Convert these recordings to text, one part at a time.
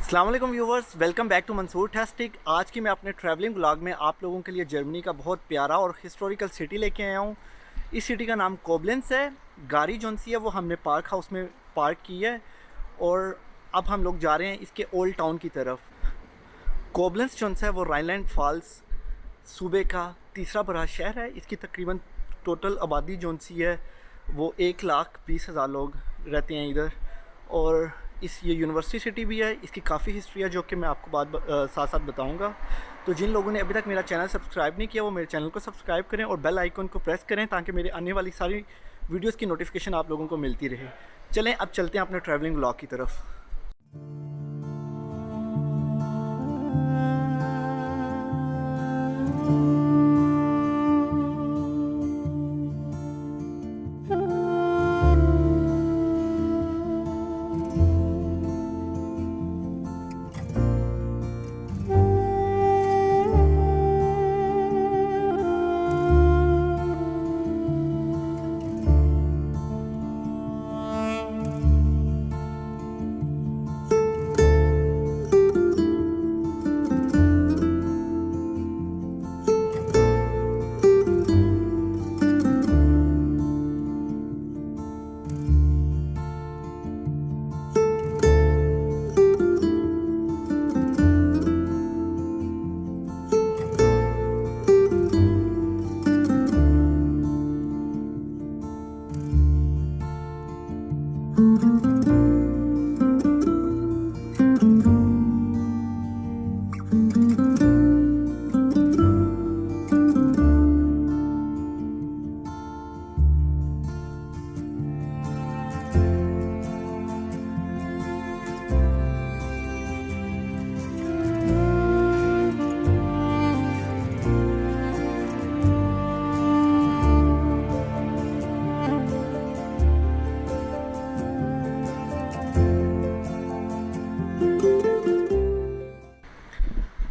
अस्सलाम वालेकुम viewers, welcome back to Mansoor टेस्टिक। आज की मैं अपने ट्रैवलिंग व्लॉग में आप लोगों के लिए जर्मनी का बहुत प्यारा और हिस्टोरिकल सिटी लेके आया हूँ। इस सिटी का नाम कोबलेंस है। गाड़ी जोन सी है वो हमने पार्क हाउस में पार्क की है और अब हम लोग जा रहे हैं इसके ओल्ड टाउन की तरफ। कोबलेंस जोन सा है वो राइनलैंड फॉल्स सूबे का तीसरा बड़ा शहर है। इसकी तकरीबन टोटल आबादी जोन सी है वो 1,20,000 लोग रहते हैं इधर। और ये यूनिवर्सिटी सिटी भी है। इसकी काफ़ी हिस्ट्री है जो कि मैं आपको साथ साथ बताऊंगा। तो जिन लोगों ने अभी तक मेरा चैनल सब्सक्राइब नहीं किया वो मेरे चैनल को सब्सक्राइब करें और बेल आइकन को प्रेस करें ताकि मेरे आने वाली सारी वीडियोस की नोटिफिकेशन आप लोगों को मिलती रहे। चलें अब चलते हैं अपने ट्रैवलिंग व्लॉग की तरफ।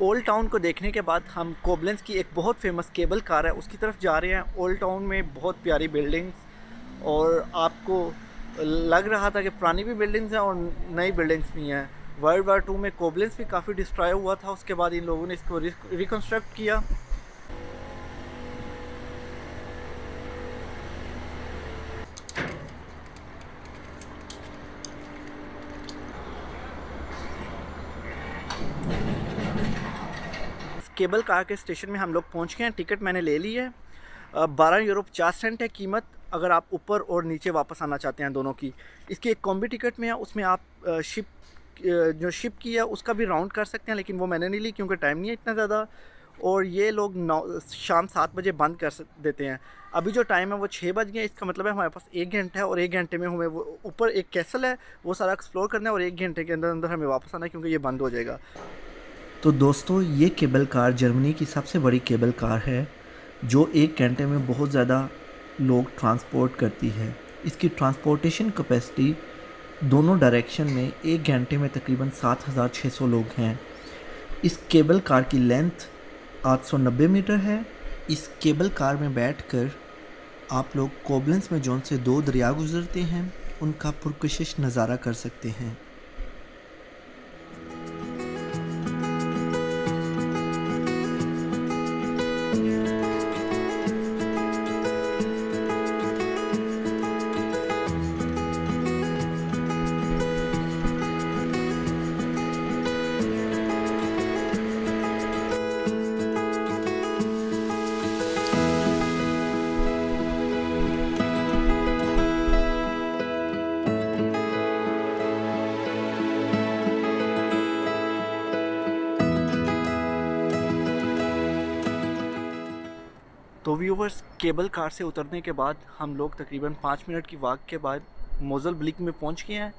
ओल्ड टाउन को देखने के बाद हम कोबलेंस की एक बहुत फेमस केबल कार है उसकी तरफ जा रहे हैं। ओल्ड टाउन में बहुत प्यारी बिल्डिंग्स और आपको लग रहा था कि पुरानी भी बिल्डिंग्स हैं और नई बिल्डिंग्स भी हैं। वर्ल्ड वार 2 में कोबलेंस भी काफ़ी डिस्ट्रॉय हुआ था, उसके बाद इन लोगों ने इसको रिकन्स्ट्रक्ट किया। केबल कार के स्टेशन में हम लोग पहुंच गए हैं। टिकट मैंने ले ली है। 12 यूरो 50 सेंट है कीमत, अगर आप ऊपर और नीचे वापस आना चाहते हैं दोनों की। इसकी एक कॉम्बी टिकट में है, उसमें आप जो शिप की है उसका भी राउंड कर सकते हैं, लेकिन वो मैंने नहीं ली क्योंकि टाइम नहीं है इतना ज़्यादा। और ये लोग शाम 7 बजे बंद कर देते हैं। अभी जो टाइम है वो 6 बज गए। इसका मतलब है हमारे पास 1 घंटा है और 1 घंटे में हमें वो ऊपर एक कैसल है वो सारा एक्सप्लोर करना है और 1 घंटे के अंदर अंदर हमें वापस आना है क्योंकि ये बंद हो जाएगा। तो दोस्तों ये केबल कार जर्मनी की सबसे बड़ी केबल कार है जो 1 घंटे में बहुत ज़्यादा लोग ट्रांसपोर्ट करती है। इसकी ट्रांसपोर्टेशन कैपेसिटी दोनों डायरेक्शन में 1 घंटे में तकरीबन 7,600 लोग हैं। इस केबल कार की लेंथ 890 मीटर है। इस केबल कार में बैठकर आप लोग कोबलेंस में जौन से 2 दरिया गुजरते हैं उनका पुरकशिश नज़ारा कर सकते हैं। तो व्यूवर्स, केबल कार से उतरने के बाद हम लोग तकरीबन 5 मिनट की वॉक के बाद मोज़ल ब्लिक में पहुंच गए हैं।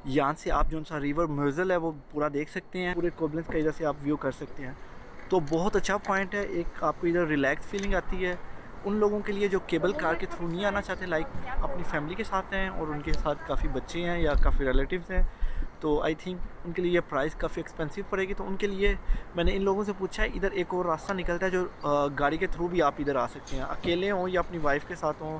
यहाँ से आप जो सा रिवर मोज़ल है वो पूरा देख सकते हैं। पूरे कोबलेंस का इधर से आप व्यू कर सकते हैं। तो बहुत अच्छा पॉइंट है। एक आपको इधर रिलैक्स फीलिंग आती है। उन लोगों के लिए जो केबल कार के थ्रू नहीं आना चाहते, लाइक अपनी फैमिली के साथ हैं और उनके साथ काफ़ी बच्चे हैं या काफ़ी रिलेटिव्स हैं, तो आई थिंक उनके लिए प्राइस काफ़ी एक्सपेंसिव पड़ेगी। तो उनके लिए मैंने इन लोगों से पूछा है, इधर एक और रास्ता निकलता है जो गाड़ी के थ्रू भी आप इधर आ सकते हैं, अकेले हों या अपनी वाइफ के साथ हों।